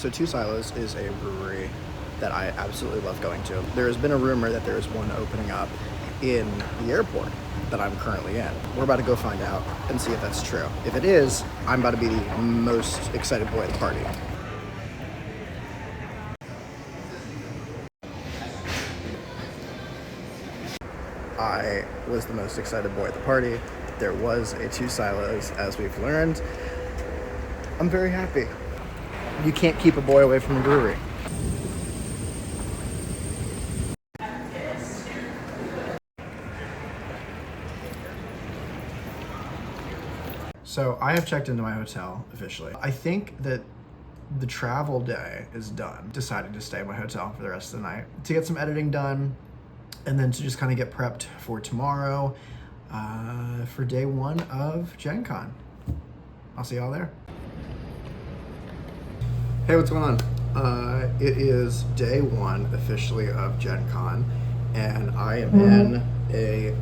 So Two Silos is a brewery that I absolutely love going to. There has been a rumor that there is one opening up in the airport that I'm currently in. We're about to go find out and see if that's true. If it is, I'm about to be the most excited boy at the party. I was the most excited boy at the party. There was a Two Silos, as we've learned. I'm very happy. You can't keep a boy away from a brewery. So I have checked into my hotel officially. I think that the travel day is done. Decided to stay in my hotel for the rest of the night to get some editing done and then to just kind of get prepped for tomorrow for day one of Gen Con. I'll see y'all there. Hey, what's going on? It is day one officially of Gen Con, and I am in a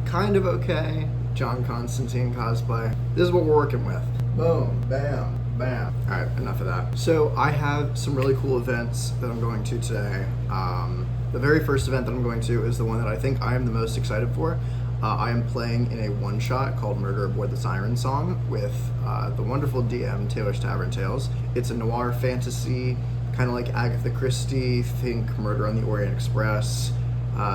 kind of okay John Constantine cosplay. This is what we're working with. Boom, bam, bam. All right, enough of that. So I have some really cool events that I'm going to today. The very first event that I'm going to is the one that I think I am the most excited for. I am playing in a one-shot called Murder Aboard the Siren Song with the wonderful DM, Taylor's Tavern Tales. It's a noir fantasy, kind of like Agatha Christie, think Murder on the Orient Express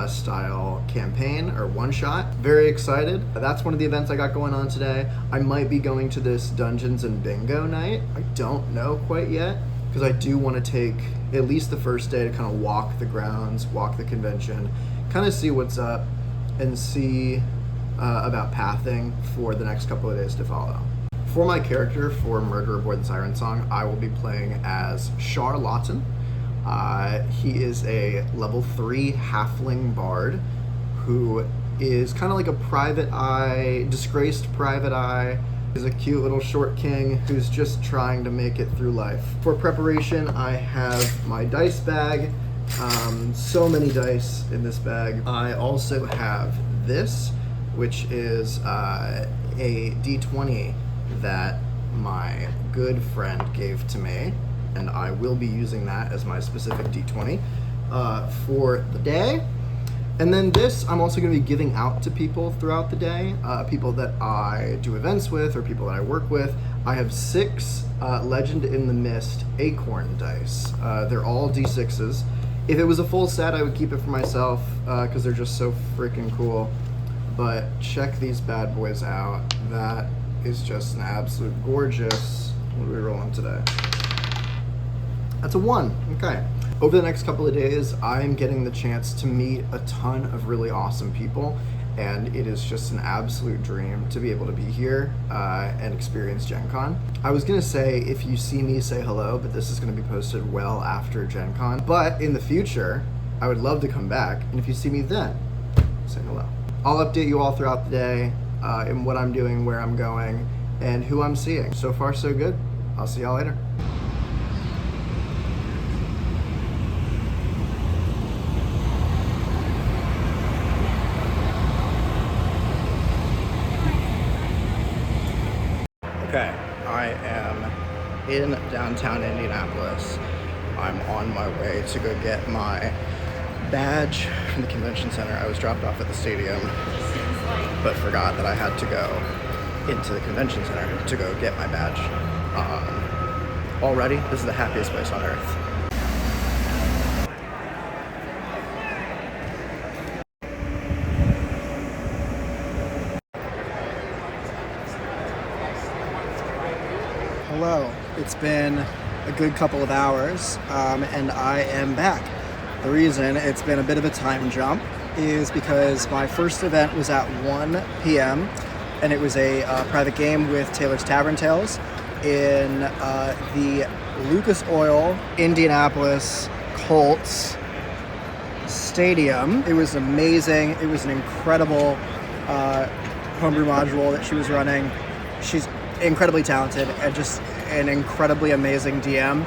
style campaign or one-shot. Very excited. That's one of the events I got going on today. I might be going to this Dungeons and Bingo night. I don't know quite yet, because I do want to take at least the first day to kind of walk the grounds, walk the convention, kind of see what's up, and see about pathing for the next couple of days to follow. For my character for Murder Aboard the Siren Song, I will be playing as Char Lawton. He is a level 3 halfling bard who is kind of like a private eye, disgraced private eye. He's a cute little short king who's just trying to make it through life. For preparation, I have my dice bag. So many dice in this bag. I also have this, which is a D20 that my good friend gave to me, and I will be using that as my specific D20 for the day. And then this, I'm also going to be giving out to people throughout the day, people that I do events with or people that I work with. I have 6 Legend in the Mist acorn dice. They're all D6s. If it was a full set, I would keep it for myself because they're just so freaking cool. But check these bad boys out. That is just an absolute gorgeous. What are we rolling today? That's a 1. Okay. Over the next couple of days, I'm getting the chance to meet a ton of really awesome people, and it is just an absolute dream to be able to be here and experience Gen Con. I was gonna say, if you see me, say hello, but this is gonna be posted well after Gen Con. But in the future, I would love to come back, and if you see me then, say hello. I'll update you all throughout the day in what I'm doing, where I'm going, and who I'm seeing. So far, so good. I'll see y'all later. Okay, I am in downtown Indianapolis. I'm on my way to go get my badge from the convention center. I was dropped off at the stadium, but forgot that I had to go into the convention center to go get my badge. Already, this is the happiest place on earth. Hello, it's been a good couple of hours, and I am back. The reason it's been a bit of a time jump is because my first event was at 1 p.m. and it was a private game with Taylor's Tavern Tales in the Lucas Oil Indianapolis Colts Stadium. It was amazing. It was an incredible homebrew module that she was running. She's incredibly talented and just an incredibly amazing DM.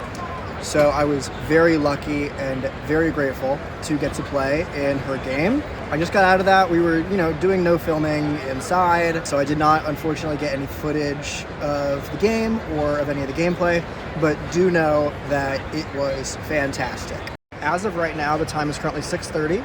So I was very lucky and very grateful to get to play in her game. I just got out of that. We were, doing no filming inside, so I did not, unfortunately, get any footage of the game or of any of the gameplay. but do know that it was fantastic. As of right now, the time is currently 6:30.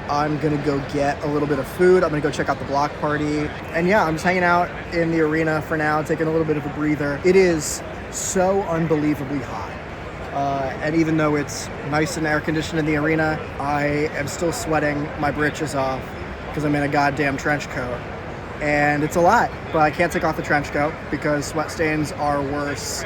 I'm gonna go get a little bit of food. I'm gonna go check out the block party. And yeah, I'm just hanging out in the arena for now, taking a little bit of a breather. It is so unbelievably hot. And even though it's nice and air conditioned in the arena, I am still sweating my britches off because I'm in a goddamn trench coat. And it's a lot, but I can't take off the trench coat because sweat stains are worse.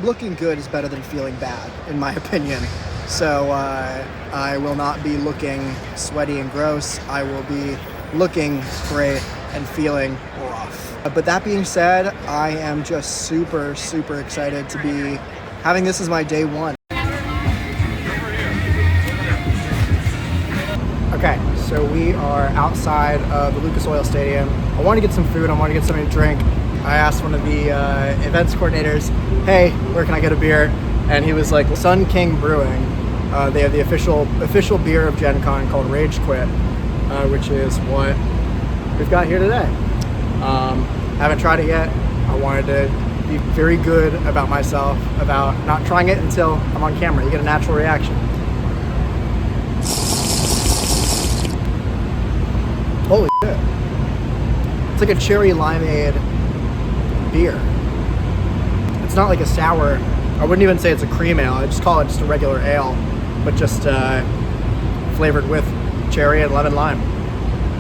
Looking good is better than feeling bad, in my opinion. So I will not be looking sweaty and gross. I will be looking great and feeling rough. But that being said, I am just super, super excited to be having this as my day one. Okay, so we are outside of the Lucas Oil Stadium. I want to get some food. I want to get something to drink. I asked one of the events coordinators, hey, where can I get a beer? And he was like, Sun King Brewing. They have the official beer of Gen Con called Rage Quit, which is what we've got here today. Haven't tried it yet. I wanted to be very good about myself, about not trying it until I'm on camera. You get a natural reaction. Holy shit. It's like a cherry limeade beer. It's not like a sour. I wouldn't even say it's a cream ale. I just call it just a regular ale, but just flavored with cherry and lemon lime.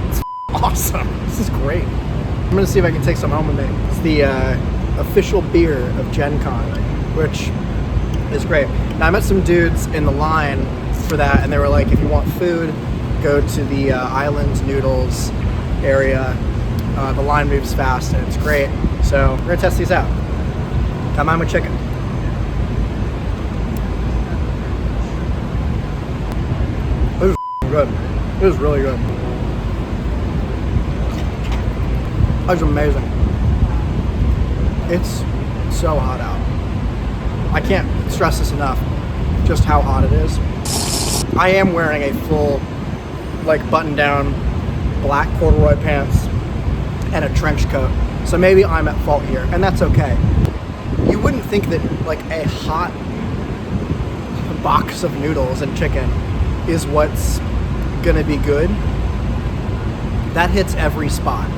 It's awesome. This is great. I'm gonna see if I can take some home with me. It's the official beer of Gen Con, which is great. Now I met some dudes in the line for that, and they were like, if you want food, go to the Island Noodles area. The line moves fast and it's great. So we're gonna test these out. Got mine with chicken. This is good. This is really good. That's amazing. It's so hot out. I can't stress this enough, just how hot it is. I am wearing a full, like, button-down black corduroy pants and a trench coat, so maybe I'm at fault here, and that's okay. You wouldn't think that, like, a hot box of noodles and chicken is what's gonna be good. That hits every spot.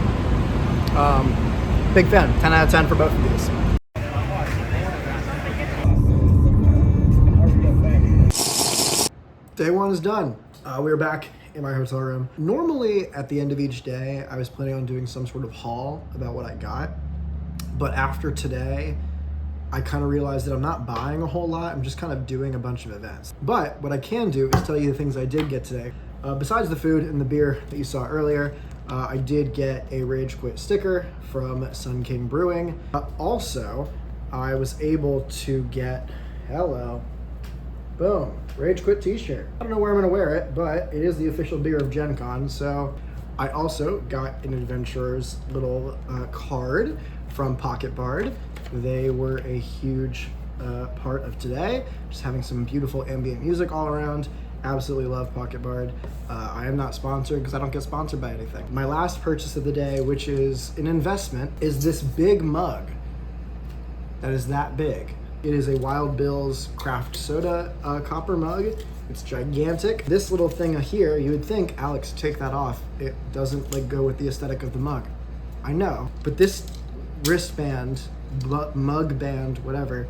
Big fan. 10 out of 10 for both of these. Day one is done. We're back in my hotel room. Normally at the end of each day, I was planning on doing some sort of haul about what I got. But after today, I kind of realized that I'm not buying a whole lot. I'm just kind of doing a bunch of events. But what I can do is tell you the things I did get today. Besides the food and the beer that you saw earlier, I did get a Rage Quit sticker from Sun King Brewing. Also, I was able to get, hello, boom, Rage Quit t-shirt. I don't know where I'm gonna wear it, but it is the official beer of Gen Con. So I also got an adventurer's little card from Pocket Bard. They were a huge part of today. Just having some beautiful ambient music all around. Absolutely love Pocket Bard. I am not sponsored because I don't get sponsored by anything. My last purchase of the day, which is an investment, is this big mug that is that big. It is a Wild Bill's craft soda copper mug. It's gigantic. This little thing here, you would think, Alex, take that off. It doesn't like go with the aesthetic of the mug. I know, but this wristband, mug band, whatever,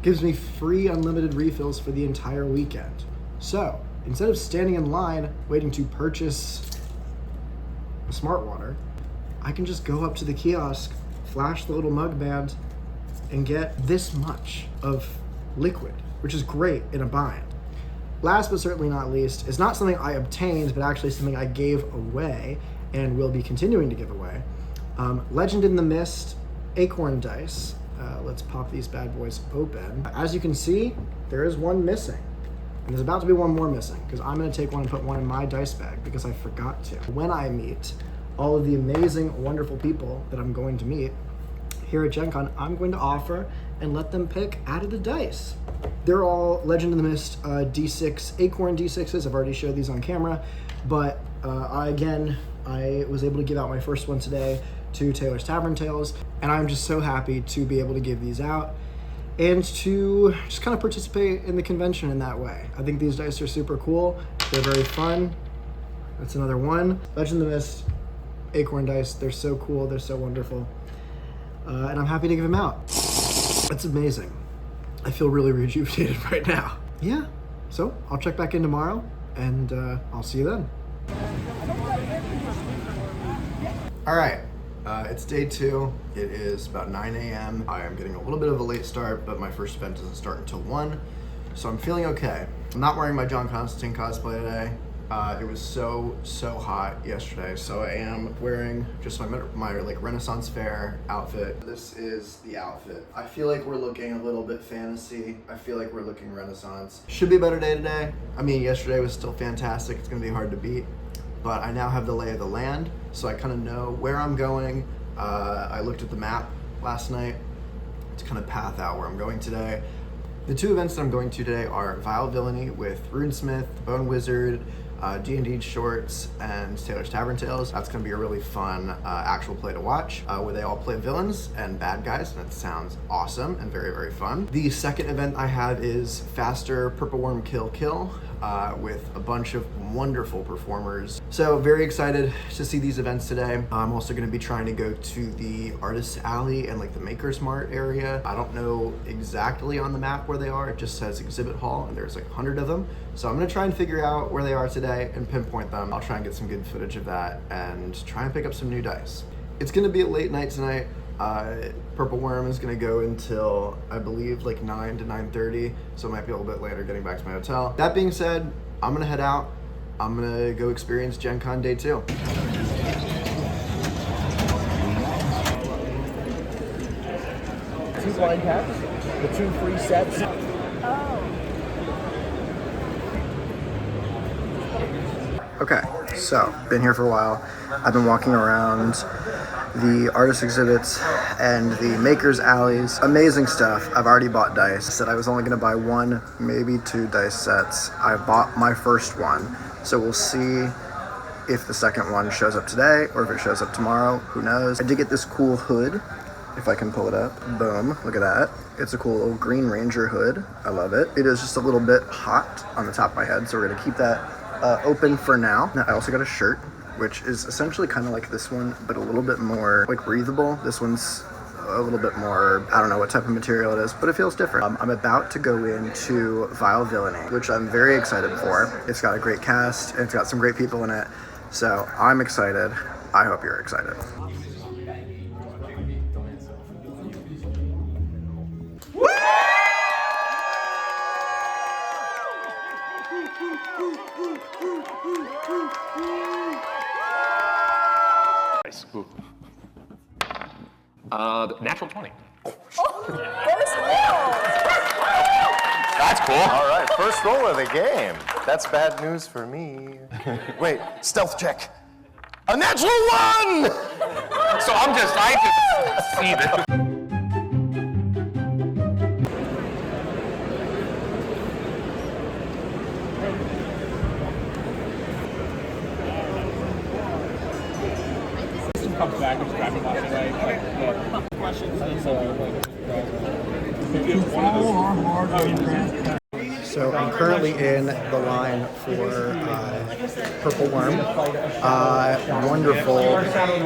gives me free unlimited refills for the entire weekend. So instead of standing in line waiting to purchase a smart water, I can just go up to the kiosk, flash the little mug band, and get this much of liquid, which is great in a bind. Last but certainly not least, it's not something I obtained, but actually something I gave away and will be continuing to give away. Legend in the Mist Acorn Dice. Let's pop these bad boys open. As you can see, there is one missing. And there's about to be one more missing, because I'm gonna take one and put one in my dice bag because I forgot to. When I meet all of the amazing, wonderful people that I'm going to meet here at Gen Con, I'm going to offer and let them pick out of the dice. They're all Legend in the Mist D6, Acorn D6s. I've already showed these on camera, but I was able to give out my first one today to Taylor's Tavern Tales, and I'm just so happy to be able to give these out. and to just kind of participate in the convention in that way. I think these dice are super cool. They're very fun. That's another one. Legend of the Mist, Acorn dice. They're so cool. They're so wonderful. And I'm happy to give them out. That's amazing. I feel really rejuvenated right now. Yeah, so I'll check back in tomorrow, and I'll see you then. All right, it's day 2. It is about 9 a.m. I am getting a little bit of a late start, but my first event doesn't start until 1, so I'm feeling okay. I'm not wearing my John Constantine cosplay today. It was so hot yesterday, so I am wearing just my like Renaissance Fair outfit. This is the outfit. I feel like we're looking a little bit fantasy. I feel like we're looking Renaissance. Should be a better day today. I mean, yesterday was still fantastic. It's gonna be hard to beat, but I now have the lay of the land, so I kind of know where I'm going. I looked at the map last night to kind of path out where I'm going today. The 2 events that I'm going to today are Vile Villainy with Runesmith, the Bone Wizard, D&D Shorts, and Taylor's Tavern Tales. That's going to be a really fun actual play to watch, where they all play villains and bad guys, and it sounds awesome and very fun. The second event I have is Faster Purple Worm Kill Kill, with a bunch of wonderful performers. So very excited to see these events today. I'm also going to be trying to go to the Artist's Alley and like the Maker's Mart area. I don't know exactly on the map where they are. It just says exhibit hall and there's like 100 of them. So I'm going to try and figure out where they are today and pinpoint them. I'll try and get some good footage of that and try and pick up some new dice. It's going to be a late night tonight. Purple Worm is going to go until, I believe, like 9 to 9:30, so it might be a little bit later getting back to my hotel. That being said, I'm going to head out. I'm going to go experience Gen Con Day 2. Two blind packs, the 2 free sets. Okay, so been here for a while. I've been walking around the artist exhibits and the makers alleys. Amazing stuff. I've already bought dice. I said I was only going to buy 1, maybe 2 dice sets. I bought my first one, so we'll see if the second one shows up today or if it shows up tomorrow. Who knows? I did get this cool hood, if I can pull it up. Boom, look at that. It's a cool little Green Ranger hood. I love it. It is just a little bit hot on the top of my head, so we're going to keep that open for now. I also got a shirt, which is essentially kind of like this one, but a little bit more like breathable. This one's a little bit more, I don't know what type of material it is, but it feels different. I'm about to go into Vile Villainy, which I'm very excited for. It's got a great cast, and it's got some great people in it, so I'm excited. I hope you're excited. Natural 20. That's cool. All right, first roll of the game. That's bad news for me. Wait, stealth check. A natural 1! So I just see this. Comes back and grab him off the questions. So I'm currently in the line for Purple Worm. Wonderful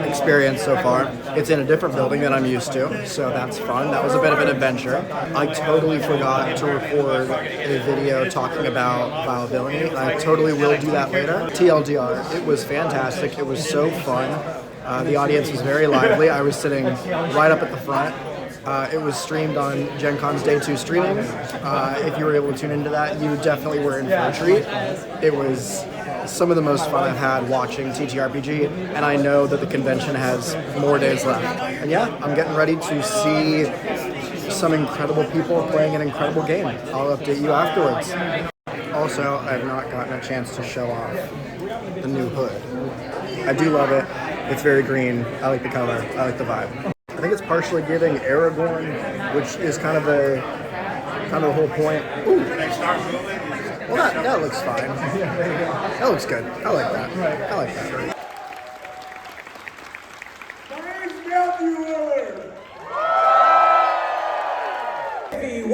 experience so far. It's in a different building than I'm used to, so that's fun. That was a bit of an adventure. I totally forgot to record a video talking about Vile Villainy. I totally will do that later. TLDR, it was fantastic. It was so fun. The audience was very lively. I was sitting right up at the front. It was streamed on Gen Con's Day 2 streaming. If you were able to tune into that, you definitely were in for a treat. It was some of the most fun I've had watching TTRPG, and I know that the convention has more days left. And yeah, I'm getting ready to see some incredible people playing an incredible game. I'll update you afterwards. Also, I have not gotten a chance to show off the new hood. I do love it. It's very green. I like the color. I like the vibe. I think it's partially giving Aragorn, which is kind of the whole point. Ooh. Well, that looks fine. That looks good. I like that. I like that.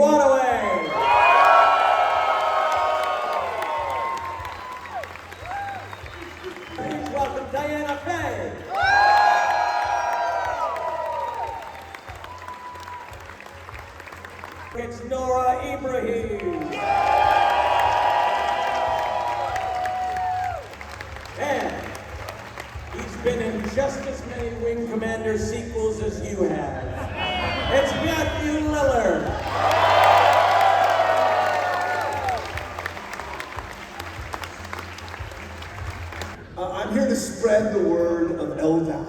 Runaway. Please welcome Diana Faye. It's Nora Ibrahim. And he's been in just as many Wing Commander sequels as you have. It's Matthew Lillard. I'm here to spread the word of Eldar.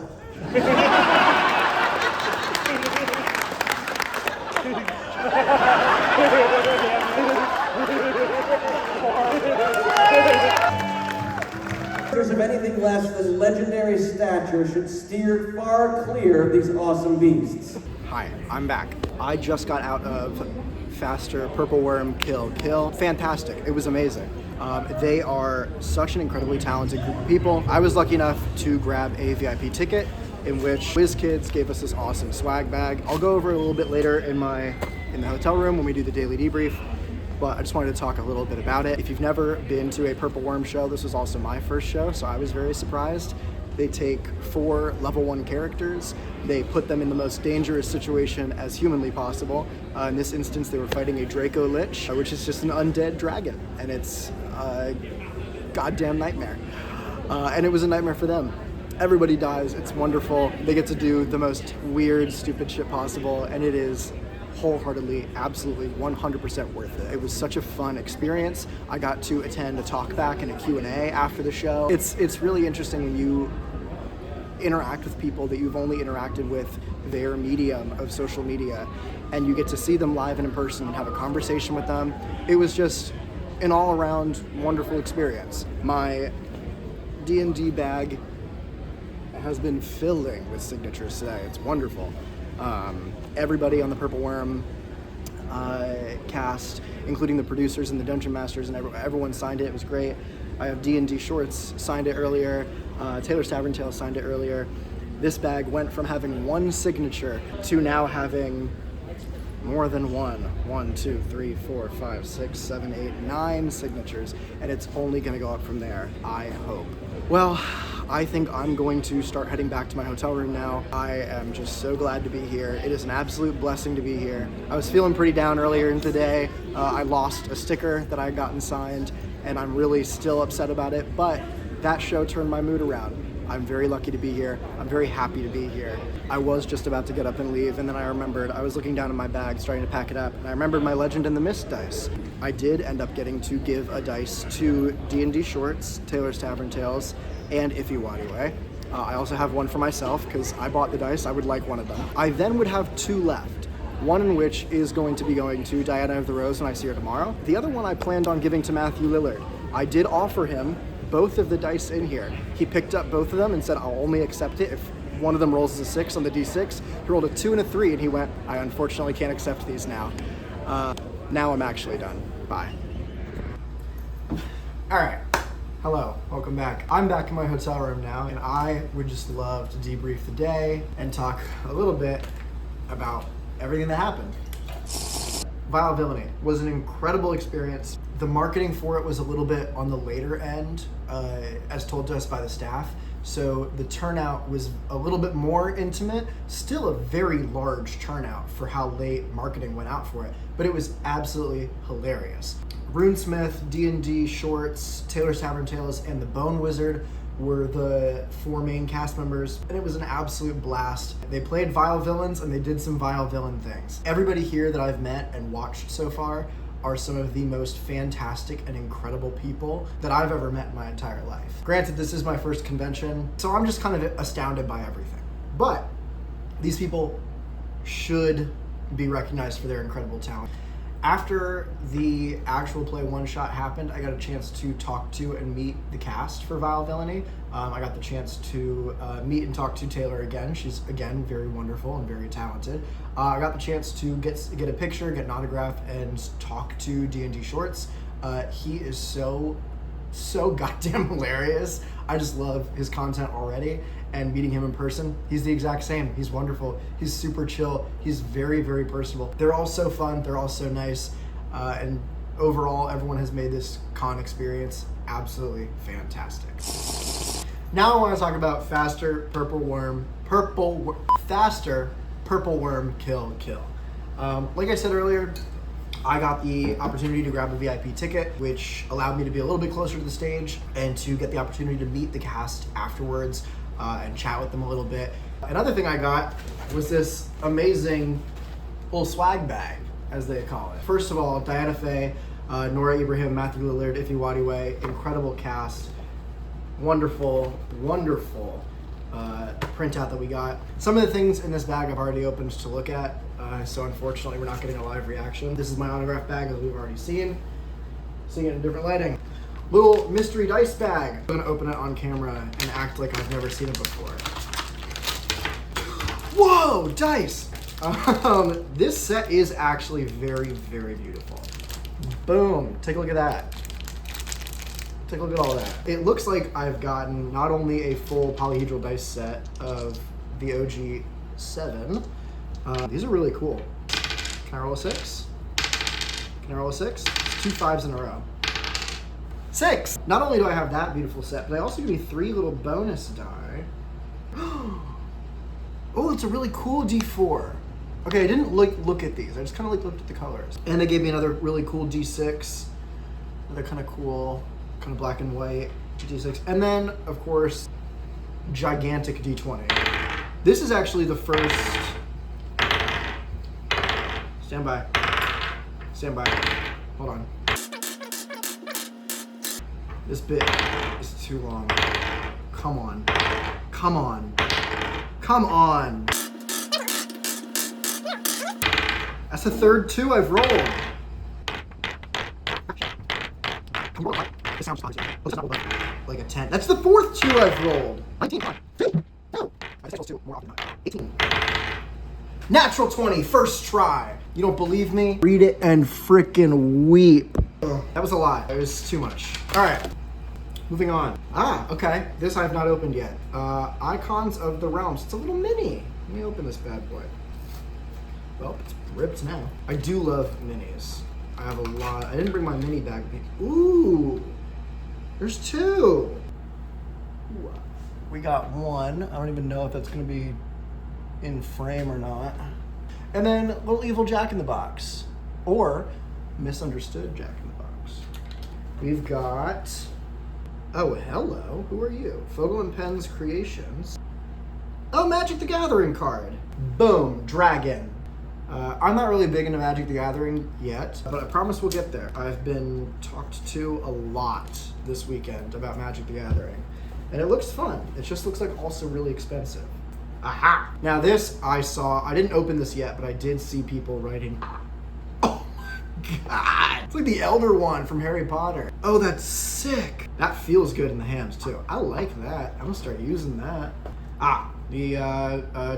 Of anything less than legendary stature should steer far clear of these awesome beasts. Hi, I'm back. I just got out of Faster, Purple Worm, Kill. Fantastic. It was amazing. They are such an incredibly talented group of people. I was lucky enough to grab a VIP ticket in which WizKids gave us this awesome swag bag. I'll go over it a little bit later in the hotel room when we do the daily debrief, but I just wanted to talk a little bit about it. If you've never been to a Purple Worm show, this was also my first show, so I was very surprised. They take 4 level 1 characters, they put them in the most dangerous situation as humanly possible. In this instance, they were fighting a Draco Lich, which is just an undead dragon, and it's a goddamn nightmare. And it was a nightmare for them. Everybody dies, it's wonderful. They get to do the most weird, stupid shit possible, and it is wholeheartedly, absolutely 100% worth it. It was such a fun experience. I got to attend a talk back and a Q&A after the show. It's really interesting when you interact with people that you've only interacted with their medium of social media, and you get to see them live and in person and have a conversation with them. It was just an all-around wonderful experience. My D&D bag has been filling with signatures today. It's wonderful. Everybody on the Purple Worm cast, including the producers and the Dungeon Masters, and everyone signed it. It was great. I have D&D Shorts signed it earlier. Taylor's Tavern Tales signed it earlier. This bag went from having 1 signature to now having more than 1, 2, 3, 4, 5, 6, 7, 8, 9 signatures, and it's only going to go up from there, I hope. Well, I think I'm going to start heading back to my hotel room now. I am just so glad to be here. It is an absolute blessing to be here. I was feeling pretty down earlier in the day. I lost a sticker that I had gotten signed, and I'm really still upset about it, but that show turned my mood around. I'm very lucky to be here. I'm very happy to be here. I was just about to get up and leave, and then I remembered, I was looking down in my bag, starting to pack it up, and I remembered my Legend in the Mist dice. I did end up getting to give a dice to D&D Shorts, Taylor's Tavern Tales, and Ifiwadiwe. I also have one for myself, because I bought the dice, I would like one of them. I then would have 2 left. One in which is going to be going to Diana of the Rose when I see her tomorrow. The other one I planned on giving to Matthew Lillard. I did offer him both of the dice in here. He picked up both of them and said, I'll only accept it if one of them rolls as a 6 on the D6. He rolled a 2 and a 3, and he went, I unfortunately can't accept these now. Now I'm actually done. Bye. All right. Hello, welcome back. I'm back in my hotel room now, and I would just love to debrief the day and talk a little bit about everything that happened. Vile Villainy was an incredible experience. The marketing for it was a little bit on the later end, as told to us by the staff. So the turnout was a little bit more intimate, still a very large turnout for how late marketing went out for it, but it was absolutely hilarious. Runesmith, D&D Shorts, Taylor's Tavern Tales, and the Bone Wizard were the 4 main cast members, and it was an absolute blast. They played vile villains, and they did some vile villain things. Everybody here that I've met and watched so far are some of the most fantastic and incredible people that I've ever met in my entire life. Granted, this is my first convention, so I'm just kind of astounded by everything. But these people should be recognized for their incredible talent. After the actual play one-shot happened, I got a chance to talk to and meet the cast for Vile Villainy. I got the chance to meet and talk to Taylor again. She's, again, very wonderful and very talented. I got the chance to get a picture, get an autograph, and talk to D&D Shorts. He is so so goddamn hilarious. I just love his content already, and meeting him in person, he's the exact same. He's wonderful. He's super chill. He's very, very personable. They're all so fun. They're all so nice. And overall, everyone has made this con experience absolutely fantastic. Now I want to talk about faster purple worm kill. Like I said earlier, I got the opportunity to grab a VIP ticket, which allowed me to be a little bit closer to the stage and to get the opportunity to meet the cast afterwards and chat with them a little bit. Another thing I got was this amazing little swag bag, as they call it. First of all, Diana Faye, Nora Ibrahim, Matthew Lillard, Ife Wadiwe, incredible cast. Wonderful, wonderful printout that we got. Some of the things in this bag I've already opened to look at, so unfortunately we're not getting a live reaction. This is my autograph bag, as we've already seen. Seeing it in different lighting. Little mystery dice bag. I'm gonna open it on camera and act like I've never seen it before. Whoa, dice! This set is actually very, very beautiful. Boom, take a look at that. Take a look at all that. It looks like I've gotten not only a full polyhedral dice set of the OG 7, these are really cool. Can I roll a 6? Can I roll a 6? 2 5s in a row. 6! Not only do I have that beautiful set, but I also give me 3 little bonus die. Oh, it's a really cool D4. Okay, I didn't look at these. I just kind of looked at the colors. And they gave me another really cool D6. Another kind of cool, kind of black and white D6. And then, of course, gigantic D20. This is actually the first... Stand by. Stand by. Hold on. This bit is too long. Come on. Come on. Come on. That's the third 2 I've rolled. This sounds positive. Like a 10. That's the 4th 2 I've rolled. 19. No. I just 2 more often. 18. Natural 20, first try. You don't believe me? Read it and frickin' weep. Ugh, that was a lot. It was too much. All right, moving on. Okay. This I've not opened yet. Icons of the Realms. It's a little mini. Let me open this bad boy. Well, it's ripped now. I do love minis. I have a lot. I didn't bring my mini bag with me. Ooh, there's 2. Ooh. We got 1. I don't even know if that's gonna be in frame or not. And then little evil Jack in the Box, or misunderstood Jack in the Box. We've got, oh, hello, who are you? Fogel and Penn's Creations. Oh, Magic the Gathering card. Boom, dragon. I'm not really big into Magic the Gathering yet, but I promise we'll get there. I've been talked to a lot this weekend about Magic the Gathering, and it looks fun. It just looks like also really expensive. Aha! Now this I saw, I didn't open this yet, but I did see people writing, oh my god! It's like the Elder Wand from Harry Potter. Oh, that's sick! That feels good in the hands too. I like that. I'm gonna start using that.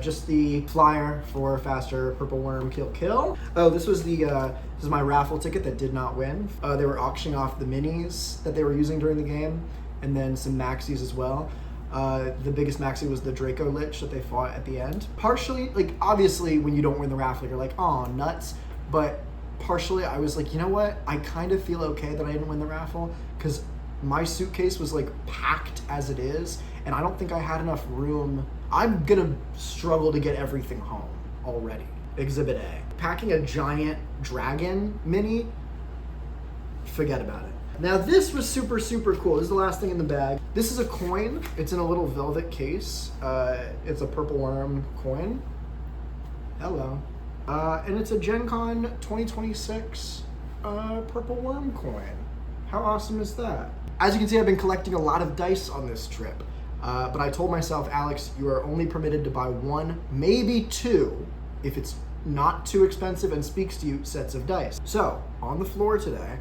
Just the flyer for faster purple worm kill. Oh, this was the, this is my raffle ticket that did not win. They were auctioning off the minis that they were using during the game, and then some maxis as well. The biggest maxi was the Draco Lich that they fought at the end. Partially, like, obviously when you don't win the raffle, you're like, oh, nuts. But partially I was like, you know what? I kind of feel okay that I didn't win the raffle, because my suitcase was like packed as it is, and I don't think I had enough room. I'm gonna struggle to get everything home already. Exhibit A. Packing a giant dragon mini, forget about it. Now this was super, super cool. This is the last thing in the bag. This is a coin. It's in a little velvet case. It's a purple worm coin. Hello. And it's a Gen Con 2026 purple worm coin. How awesome is that? As you can see, I've been collecting a lot of dice on this trip. But I told myself, Alex, you are only permitted to buy 1, maybe 2, if it's not too expensive and speaks to you, sets of dice. So, on the floor today,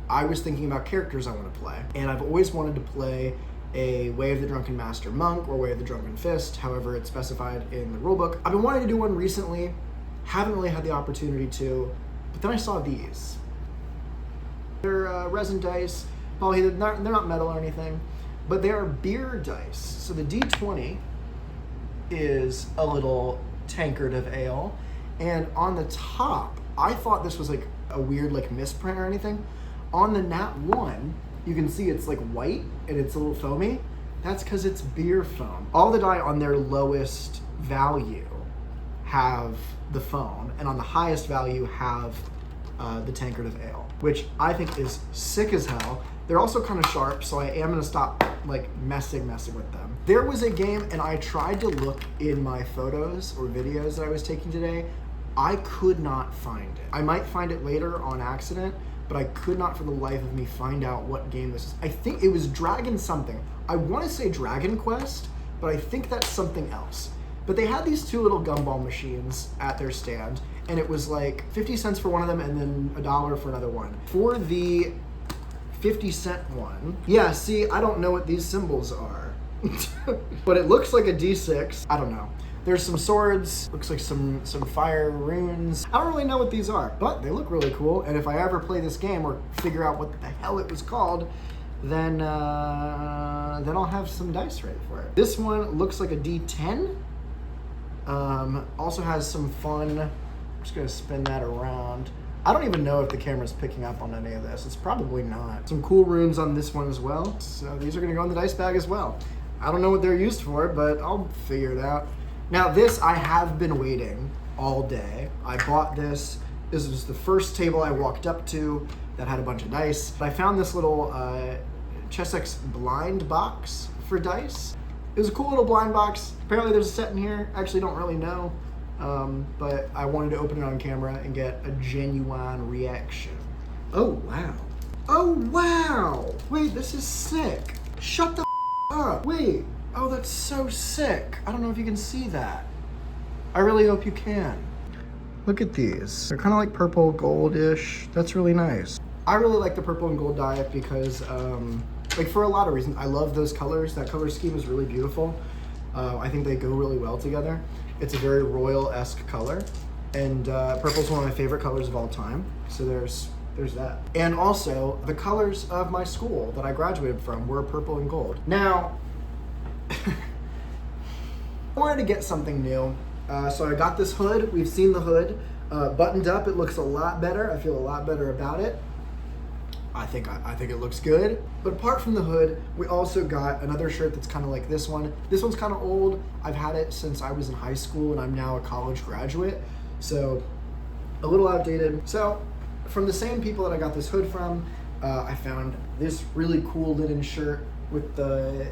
I was thinking about characters I want to play, and I've always wanted to play a Way of the Drunken Master Monk or Way of the Drunken Fist, however it's specified in the rulebook. I've been wanting to do one recently, haven't really had the opportunity to, but then I saw these. They're resin dice. polyhedral. They're not metal or anything, but they are beer dice. So the D20 is a little tankard of ale, and on the top, I thought this was like a weird like misprint or anything. On the Nat 1, you can see it's like white and it's a little foamy. That's because it's beer foam. All the die on their lowest value have the foam, and on the highest value have the tankard of ale, which I think is sick as hell. They're also kind of sharp, so I am gonna stop like messing with them. There was a game, and I tried to look in my photos or videos that I was taking today. I could not find it. I might find it later on accident, but I could not for the life of me find out what game this is. I think it was Dragon something. I want to say Dragon Quest, but I think that's something else. But they had these two little gumball machines at their stand, and it was like 50 cents for one of them and then $1 for another one. For the 50-cent one, yeah, see, I don't know what these symbols are. But it looks like a D6. I don't know. There's some swords, looks like some fire runes. I don't really know what these are, but they look really cool. And if I ever play this game or figure out what the hell it was called, then I'll have some dice ready for it. This one looks like a D10. Also has some fun. I'm just gonna spin that around. I don't even know if the camera's picking up on any of this. It's probably not. Some cool runes on this one as well. So these are gonna go in the dice bag as well. I don't know what they're used for, but I'll figure it out. Now this, I have been waiting all day. I bought this. This was the first table I walked up to that had a bunch of dice. I found this little Chessex blind box for dice. It was a cool little blind box. Apparently there's a set in here. I actually don't really know, but I wanted to open it on camera and get a genuine reaction. Oh, wow. Oh, wow. Wait, this is sick. Shut the up. Wait. Oh, that's so sick. I don't know if you can see that. I really hope you can. Look at these. They're kind of like purple goldish. That's really nice. I really like the purple and gold dye because, like for a lot of reasons, I love those colors. That color scheme is really beautiful. I think they go really well together. It's a very royal-esque color, and purple's one of my favorite colors of all time. So there's that. And also, the colors of my school that I graduated from were purple and gold. Now, I wanted to get something new, so I got this hood. We've seen the hood buttoned up. It looks a lot better. I feel a lot better about it. I think it looks good. But apart from the hood, we also got another shirt that's kind of like this one. This one's kind of old. I've had it since I was in high school, and I'm now a college graduate, so a little outdated. So from the same people that I got this hood from, I found this really cool linen shirt with the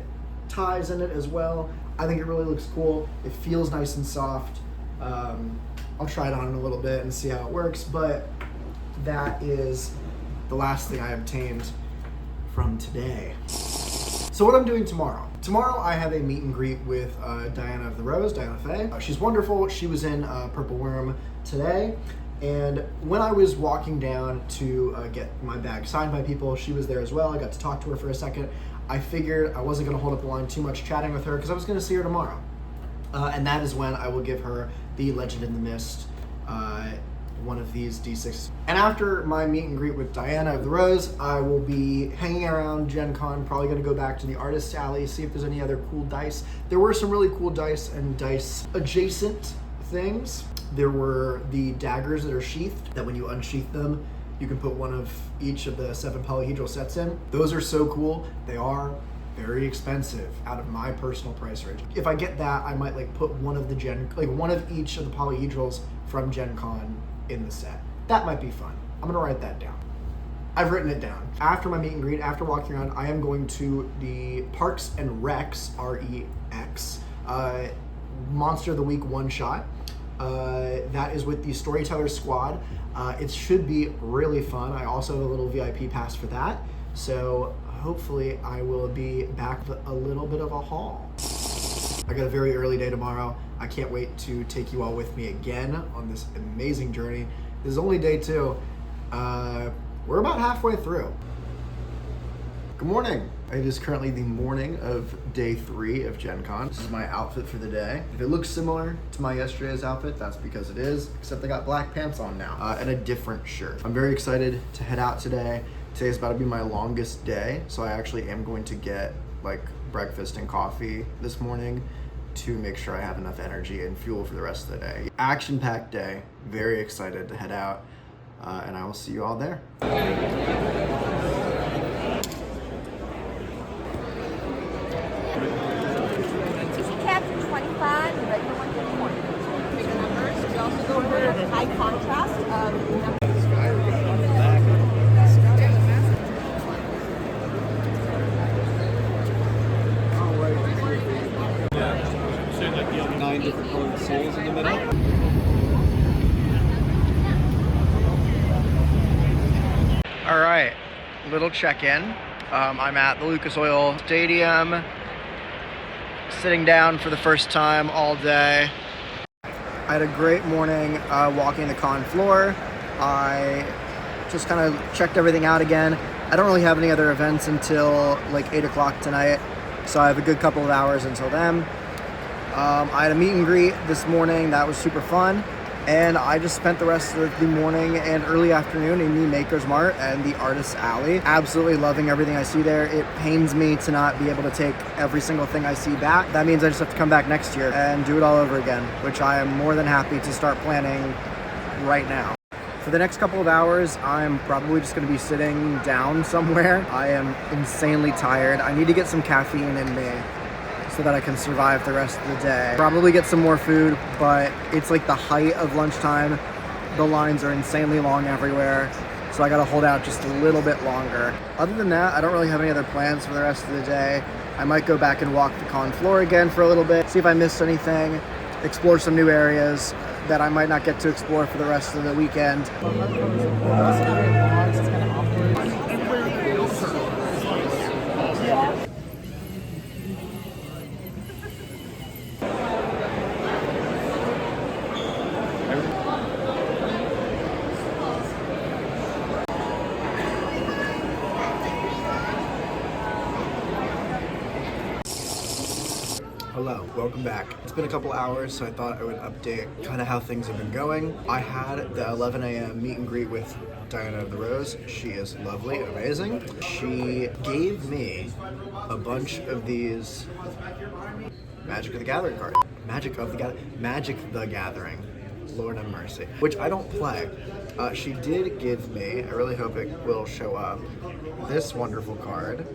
ties in it as well. I think it really looks cool. It feels nice and soft. I'll try it on in a little bit and see how it works, but that is the last thing I obtained from today. So what I'm doing tomorrow. Tomorrow I have a meet and greet with Diana of the Rose, Diana Faye. She's wonderful. She was in Purple Worm today. And when I was walking down to get my bag signed by people, she was there as well. I got to talk to her for a second. I figured I wasn't gonna hold up the line too much chatting with her because I was gonna see her tomorrow. And that is when I will give her the Legend in the Mist, one of these D6. And after my meet and greet with Diana of the Rose, I will be hanging around Gen Con, probably gonna go back to the Artist's Alley, see if there's any other cool dice. There were some really cool dice and dice adjacent things. There were the daggers that are sheathed, that when you unsheath them, you can put one of each of the 7 polyhedral sets in. Those are so cool. They are very expensive out of my personal price range. If I get that, I might like put one of each of the polyhedrals from Gen Con in the set. That might be fun. I'm gonna write that down. I've written it down. After my meet and greet, after walking around, I am going to the Parks and Recs, R-E-X, Monster of the Week one-shot. That is with the Storyteller Squad. It should be really fun. I also have a little VIP pass for that. So hopefully I will be back with a little bit of a haul. I got a very early day tomorrow. I can't wait to take you all with me again on this amazing journey. This is only day 2. We're about halfway through. Good morning. It is currently the morning of day 3 of Gen Con. This is my outfit for the day. If it looks similar to my yesterday's outfit, that's because it is, except I got black pants on now and a different shirt. I'm very excited to head out today Today's about to be my longest day, so I actually am going to get like breakfast and coffee this morning to make sure I have enough energy and fuel for the rest of the day. Action-packed day, very excited to head out, and I will see you all there. Caps are 25, the regular ones are 20. Bigger numbers. We also go over high contrast numbers. Nine different colored souls in the middle. All right, little check-in. I'm at the Lucas Oil Stadium, sitting down for the first time all day. I had a great morning walking the con floor. I just kind of checked everything out again. I don't really have any other events until like 8 o'clock tonight, so I have a good couple of hours until then. I had a meet and greet this morning. That was super fun. And I just spent the rest of the morning and early afternoon in the Maker's Mart and the Artist's Alley. Absolutely loving everything I see there. It pains me to not be able to take every single thing I see back. That means I just have to come back next year and do it all over again, which I am more than happy to start planning right now. For the next couple of hours, I'm probably just going to be sitting down somewhere. I am insanely tired. I need to get some caffeine in me so that I can survive the rest of the day. Probably get some more food, but it's like the height of lunchtime. The lines are insanely long everywhere, so I gotta hold out just a little bit longer. Other than that, I don't really have any other plans for the rest of the day. I might go back and walk the con floor again for a little bit, see if I missed anything, explore some new areas that I might not get to explore for the rest of the weekend. Hello, welcome back. It's been a couple hours, so I thought I would update kind of how things have been going. I had the 11 a.m. meet and greet with Diana of the Rose. She is lovely and amazing. She gave me a bunch of these Magic the Gathering cards. Magic the Gathering. Lord have mercy. Which I don't play. She did give me, I really hope it will show up, this wonderful card.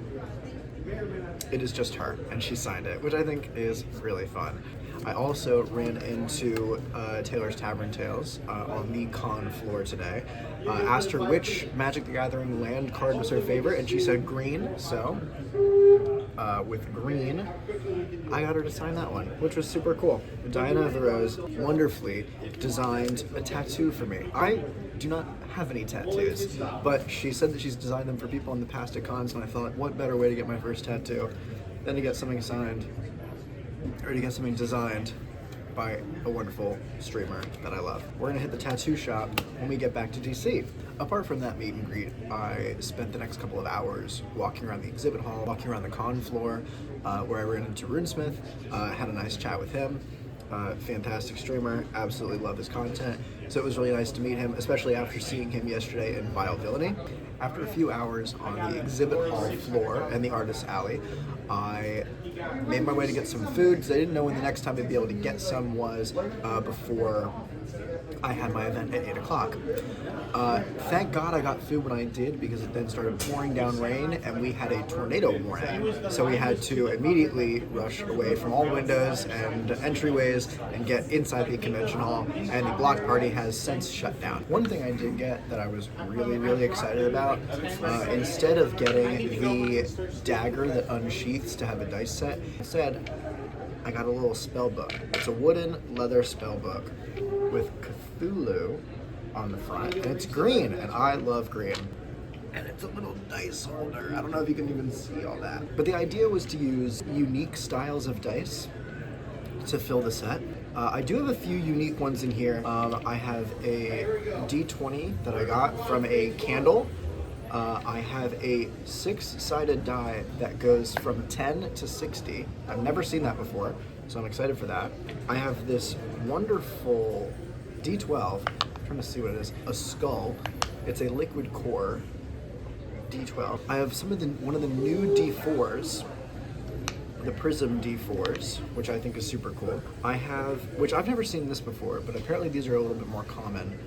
It is just her, and she signed it, which I think is really fun. I also ran into Taylor's Tavern Tales on the con floor today. Asked her which Magic the Gathering land card was her favorite, and she said green, so with green, I got her to sign that one, which was super cool. Diana of the Rose wonderfully designed a tattoo for me. I do not have any tattoos, but she said that she's designed them for people in the past at cons, and I thought, what better way to get my first tattoo than to get something signed, or to get something designed by a wonderful streamer that I love. We're gonna hit the tattoo shop when we get back to DC. Apart from that meet and greet, I spent the next couple of hours walking around the exhibit hall, walking around the con floor, where I ran into Runesmith, had a nice chat with him. Fantastic streamer, absolutely love his content. So it was really nice to meet him, especially after seeing him yesterday in Vile Villainy. After a few hours on the exhibit hall floor and the Artist's Alley, I made my way to get some food because I didn't know when the next time I'd be able to get some was before I had my event at 8 o'clock. Thank God I got food when I did, because it then started pouring down rain and we had a tornado warning. So we had to immediately rush away from all windows and entryways and get inside the convention hall, and the block party has since shut down. One thing I did get that I was really, really excited about, instead of getting the dagger that unsheaths to have a dice set, instead I got a little spell book. It's a wooden leather spell book with Cthulhu on the front, and it's green, and I love green. And it's a little dice holder. I don't know if you can even see all that. But the idea was to use unique styles of dice to fill the set. I do have a few unique ones in here. I have a D20 that I got from a candle. I have a 6-sided die that goes from 10 to 60. I've never seen that before, so I'm excited for that. I have this wonderful D12, I'm trying to see what it is, a skull. It's a liquid core D12. I have one of the new D4s, the Prism D4s, which I think is super cool. I have, which I've never seen this before, but apparently these are a little bit more common,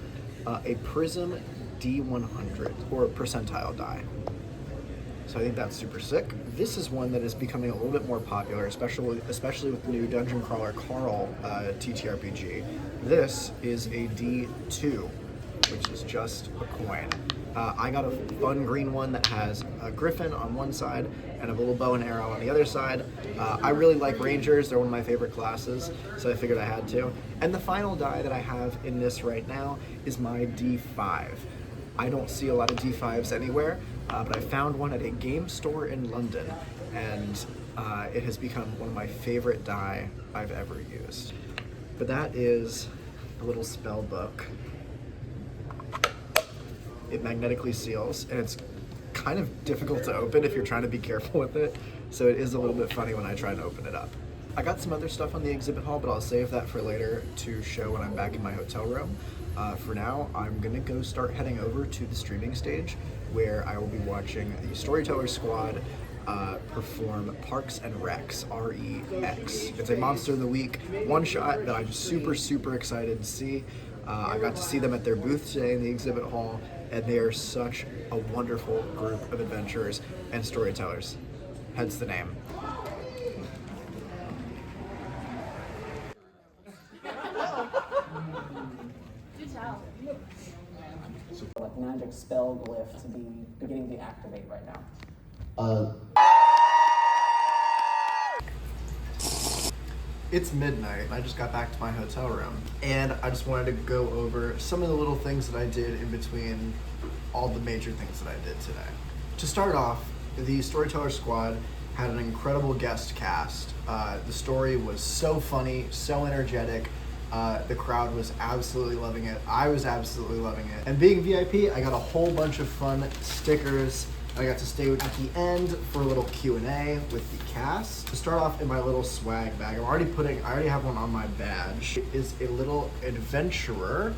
a Prism D100, or a percentile die. So I think that's super sick. This is one that is becoming a little bit more popular, especially with the new Dungeon Crawler Carl TTRPG. This is a D2, which is just a coin. I got a fun green one that has a griffin on one side and a little bow and arrow on the other side. I really like Rangers, they're one of my favorite classes, so I figured I had to. And the final die that I have in this right now is my D5. I don't see a lot of D5s anywhere, but I found one at a game store in London, and it has become one of my favorite die I've ever used. But that is a little spell book. It magnetically seals, and it's kind of difficult to open if you're trying to be careful with it, so it is a little bit funny when I try to open it up. I got some other stuff on the exhibit hall, but I'll save that for later to show when I'm back in my hotel room. For now, I'm gonna go start heading over to the streaming stage, where I will be watching the Storyteller Squad perform Parks and Recs, R-E-X. It's a Monster of the Week one-shot that I'm super excited to see. I got to see them at their booth today in the exhibit hall, and they are such a wonderful group of adventurers and storytellers, hence the name. Like magic spell glyph to be beginning to activate right now. It's midnight, and I just got back to my hotel room, and I just wanted to go over some of the little things that I did in between all the major things that I did today. To start off, the Storyteller Squad had an incredible guest cast. The story was so funny, so energetic. The crowd was absolutely loving it. I was absolutely loving it. And being VIP, I got a whole bunch of fun stickers. I got to stay at the end for a little Q&A with the cast. To start off in my little swag bag, I already have one on my badge. It is a little adventurer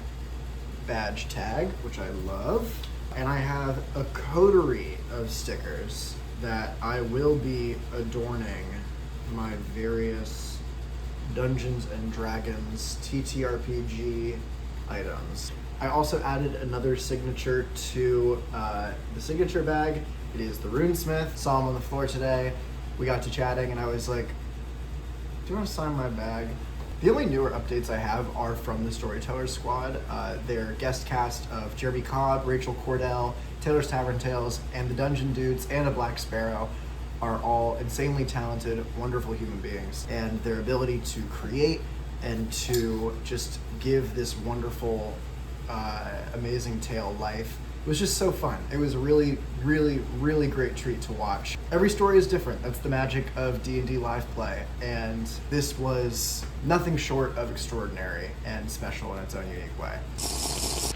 badge tag, which I love. And I have a coterie of stickers that I will be adorning my various Dungeons and Dragons TTRPG items. I also added another signature to the signature bag. It is the Runesmith. Saw him on the floor today. We got to chatting, and I was like, do you want to sign my bag? The only newer updates I have are from the Storyteller Squad. Their guest cast of Jeremy Cobb, Rachel Cordell, Taylor's Tavern Tales, and the Dungeon Dudes, and a Black Sparrow are all insanely talented, wonderful human beings. And their ability to create and to just give this wonderful amazing tale life was just so fun. It was a really great treat to watch. Every story is different. That's the magic of D&D live play, and this was nothing short of extraordinary and special in its own unique way.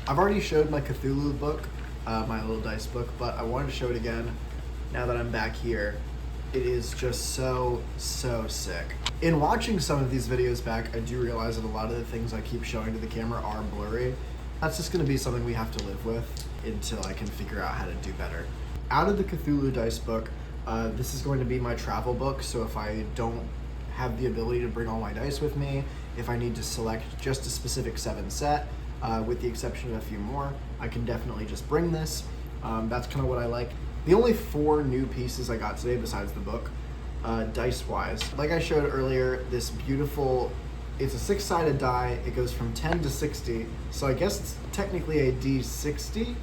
I've already showed my Cthulhu book, my little dice book, but I wanted to show it again now that I'm back here. It is just so sick. In watching some of these videos back, I do realize that a lot of the things I keep showing to the camera are blurry. That's just gonna be something we have to live with until I can figure out how to do better. Out of the Cthulhu dice book, this is going to be my travel book, so if I don't have the ability to bring all my dice with me, if I need to select just a specific 7 set, with the exception of a few more, I can definitely just bring this. That's kind of what I like. The only 4 new pieces I got today besides the book, dice-wise. Like I showed earlier, this beautiful, it's a 6-sided die. It goes from 10 to 60, so I guess it's technically a D60.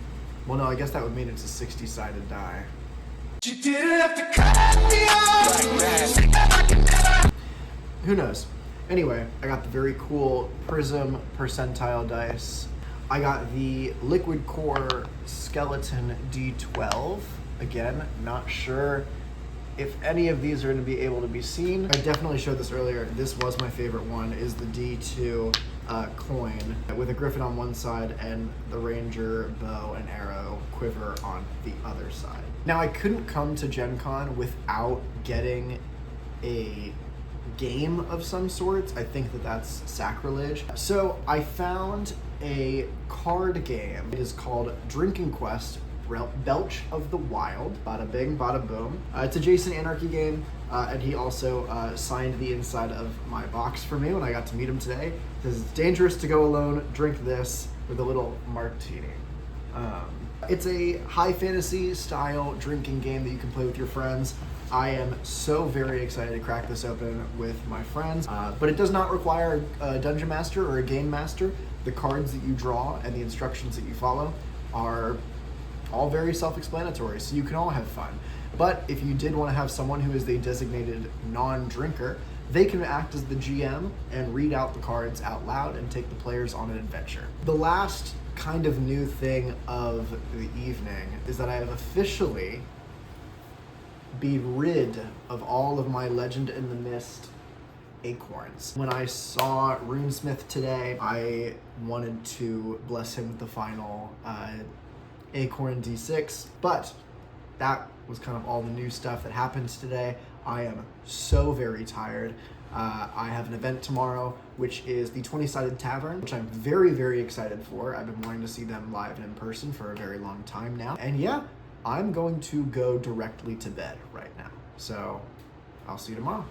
Well, no, I guess that would mean it's a 60-sided die. You didn't have to cut me off. Who knows? Anyway, I got the very cool Prism percentile dice. I got the Liquid Core Skeleton D12. Again, not sure if any of these are going to be able to be seen. I definitely showed this earlier. This was my favorite one, is the D2 coin with a griffin on one side and the ranger bow and arrow quiver on the other side. Now, I couldn't come to Gen Con without getting a game of some sorts. I think that that's sacrilege. So I found a card game. It is called Drinking Quest Belch of the Wild. Bada bing, bada boom. It's a Jason Anarchy game, and he also signed the inside of my box for me when I got to meet him today. He says it's dangerous to go alone, drink this with a little martini. It's a high fantasy style drinking game that you can play with your friends. I am so very excited to crack this open with my friends, but it does not require a dungeon master or a game master. The cards that you draw and the instructions that you follow are all very self-explanatory, so you can all have fun. But if you did want to have someone who is the designated non-drinker, they can act as the GM and read out the cards out loud and take the players on an adventure. The last kind of new thing of the evening is that I have officially been rid of all of my Legend in the Mist acorns. When I saw Runesmith today, I wanted to bless him with the final acorn D6, but that was kind of all the new stuff that happens today. I am so very tired. I have an event tomorrow, which is the 20-Sided Tavern, which I'm very, very excited for. I've been wanting to see them live and in person for a very long time now. And yeah, I'm going to go directly to bed right now. So I'll see you tomorrow.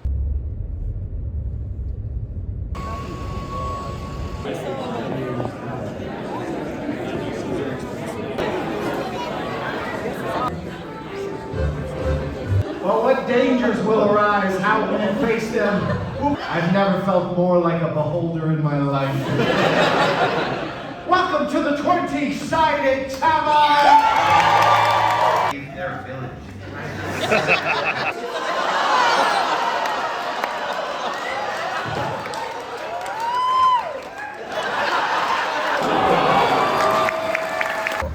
Well, what dangers will arise? How will you face them? I've never felt more like a beholder in my life. Welcome to the 20-Sided Tavern! Their village.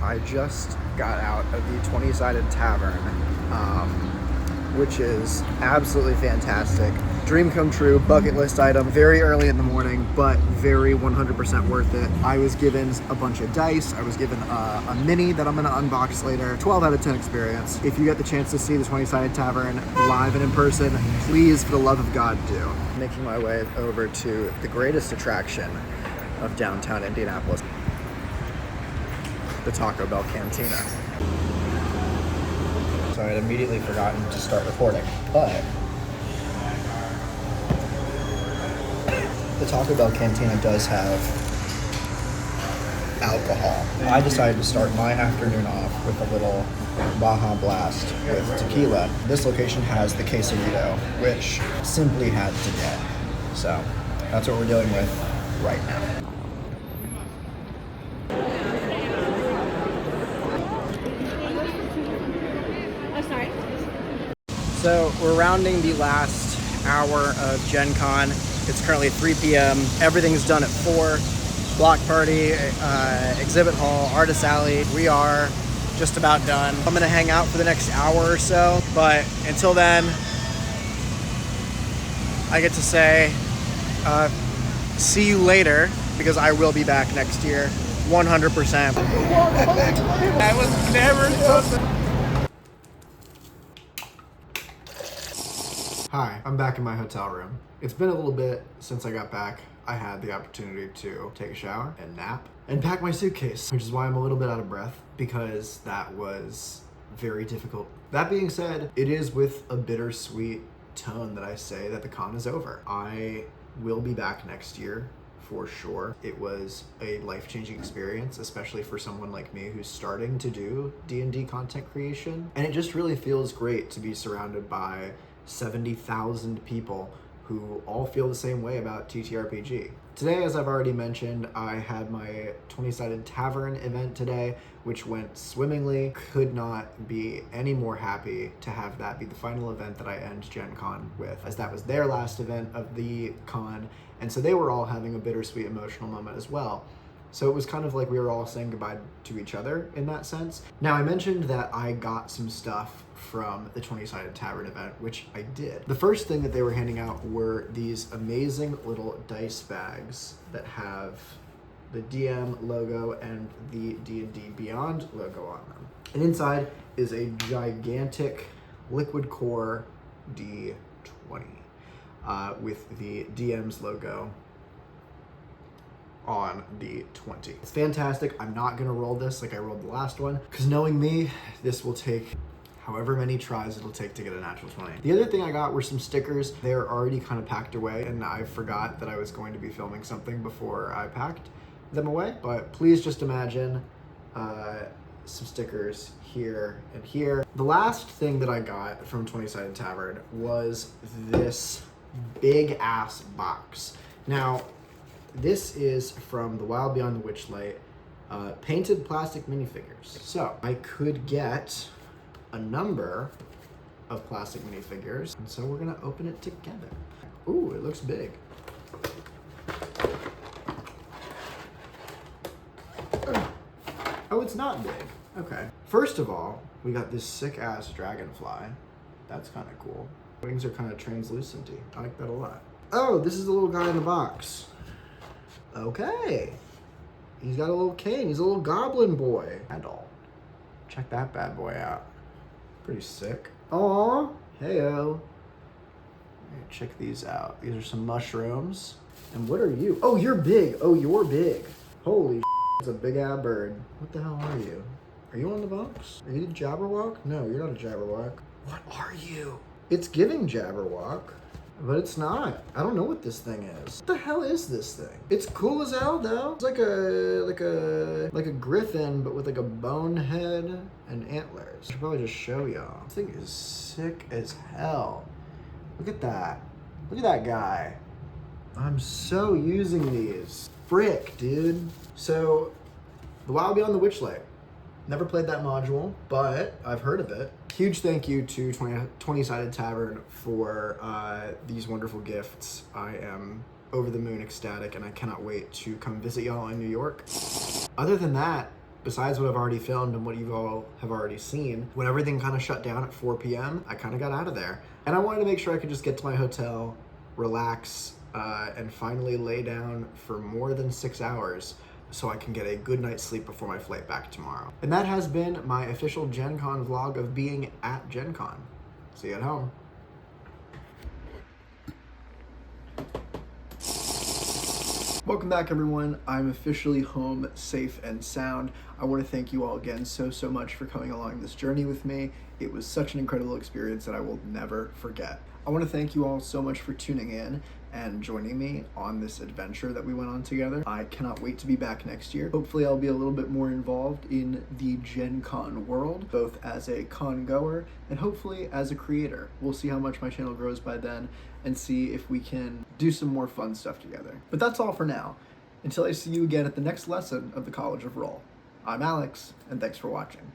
I just got out of the 20-Sided Tavern, which is absolutely fantastic. Dream come true, bucket list item, very early in the morning, but very 100% worth it. I was given a bunch of dice, I was given a mini that I'm gonna unbox later. 12 out of 10 experience. If you get the chance to see the 20-Sided Tavern live and in person, please, for the love of God, do. Making my way over to the greatest attraction of downtown Indianapolis, the Taco Bell Cantina. So I had immediately forgotten to start recording, but the Taco Bell Cantina does have alcohol. I decided to start my afternoon off with a little Baja Blast with tequila. This location has the quesarito, which simply had to get. So that's what we're dealing with right now. So we're rounding the last hour of Gen Con. It's currently 3 p.m. Everything's done at 4. Block party, exhibit hall, artist alley. We are just about done. I'm gonna hang out for the next hour or so, but until then, I get to say, see you later, because I will be back next year, 100%. I was never supposed to. Hi, I'm back in my hotel room. It's been a little bit since I got back. I had the opportunity to take a shower and nap and pack my suitcase, which is why I'm a little bit out of breath, because that was very difficult. That being said, it is with a bittersweet tone that I say that the con is over. I will be back next year for sure. It was a life-changing experience, especially for someone like me who's starting to do D&D content creation. And it just really feels great to be surrounded by 70,000 people who all feel the same way about TTRPG. Today, as I've already mentioned, I had my 20-Sided Tavern event today, which went swimmingly. Could not be any more happy to have that be the final event that I end Gen Con with, as that was their last event of the con, and so they were all having a bittersweet emotional moment as well. So it was kind of like we were all saying goodbye to each other in that sense. Now, I mentioned that I got some stuff from the 20-Sided Tavern event, which I did. The first thing that they were handing out were these amazing little dice bags that have the DM logo and the D&D Beyond logo on them. And inside is a gigantic liquid core D20 with the DM's logo on the 20. It's fantastic. I'm not gonna roll this like I rolled the last one, because knowing me, this will take however many tries it'll take to get a natural 20. The other thing I got were some stickers. They're already kind of packed away, and I forgot that I was going to be filming something before I packed them away. But please just imagine some stickers here and here. The last thing that I got from 20-Sided Tavern was this big ass box. Now, this is from the Wild Beyond the Witchlight painted plastic minifigures. So I could get a number of plastic minifigures, and so we're gonna open it together. Ooh, it looks big. Oh, it's not big. Okay. First of all, we got this sick ass dragonfly. That's kind of cool. Wings are kind of translucent-y. I like that a lot. Oh, this is the little guy in the box. Okay. He's got a little cane. He's a little goblin boy. Adult. Check that bad boy out. Pretty sick. Aw, heyo. Check these out. These are some mushrooms. And what are you? Oh, you're big. Oh, you're big. Holy it's a big ass bird. What the hell are you? Are you on the box? Are you the Jabberwock? No, you're not a Jabberwock. What are you? It's giving Jabberwock, but it's not. I don't know what this thing is. What the hell is this thing? It's cool as hell though. It's like a griffin, but with like a bone head and antlers. I should probably just show y'all. This thing is sick as hell. Look at that. Look at that guy. I'm so using these. Frick, dude. So, The Wild Beyond the Witchlight. Never played that module, but I've heard of it. Huge thank you to 20-Sided Tavern for these wonderful gifts. I am over the moon ecstatic, and I cannot wait to come visit y'all in New York. Other than that, besides what I've already filmed and what you all have already seen, when everything kind of shut down at 4 p.m., I kind of got out of there. And I wanted to make sure I could just get to my hotel, relax, and finally lay down for more than 6 hours so I can get a good night's sleep before my flight back tomorrow. And that has been my official Gen Con vlog of being at Gen Con. See you at home. Welcome back, everyone. I'm officially home, safe and sound. I want to thank you all again so much for coming along this journey with me. It was such an incredible experience that I will never forget. I want to thank you all so much for tuning in and joining me on this adventure that we went on together. I cannot wait to be back next year. Hopefully I'll be a little bit more involved in the Gen Con world, both as a con goer and hopefully as a creator. We'll see how much my channel grows by then and see if we can do some more fun stuff together. But that's all for now. Until I see you again at the next lesson of the College of Roll. I'm Alex, and thanks for watching.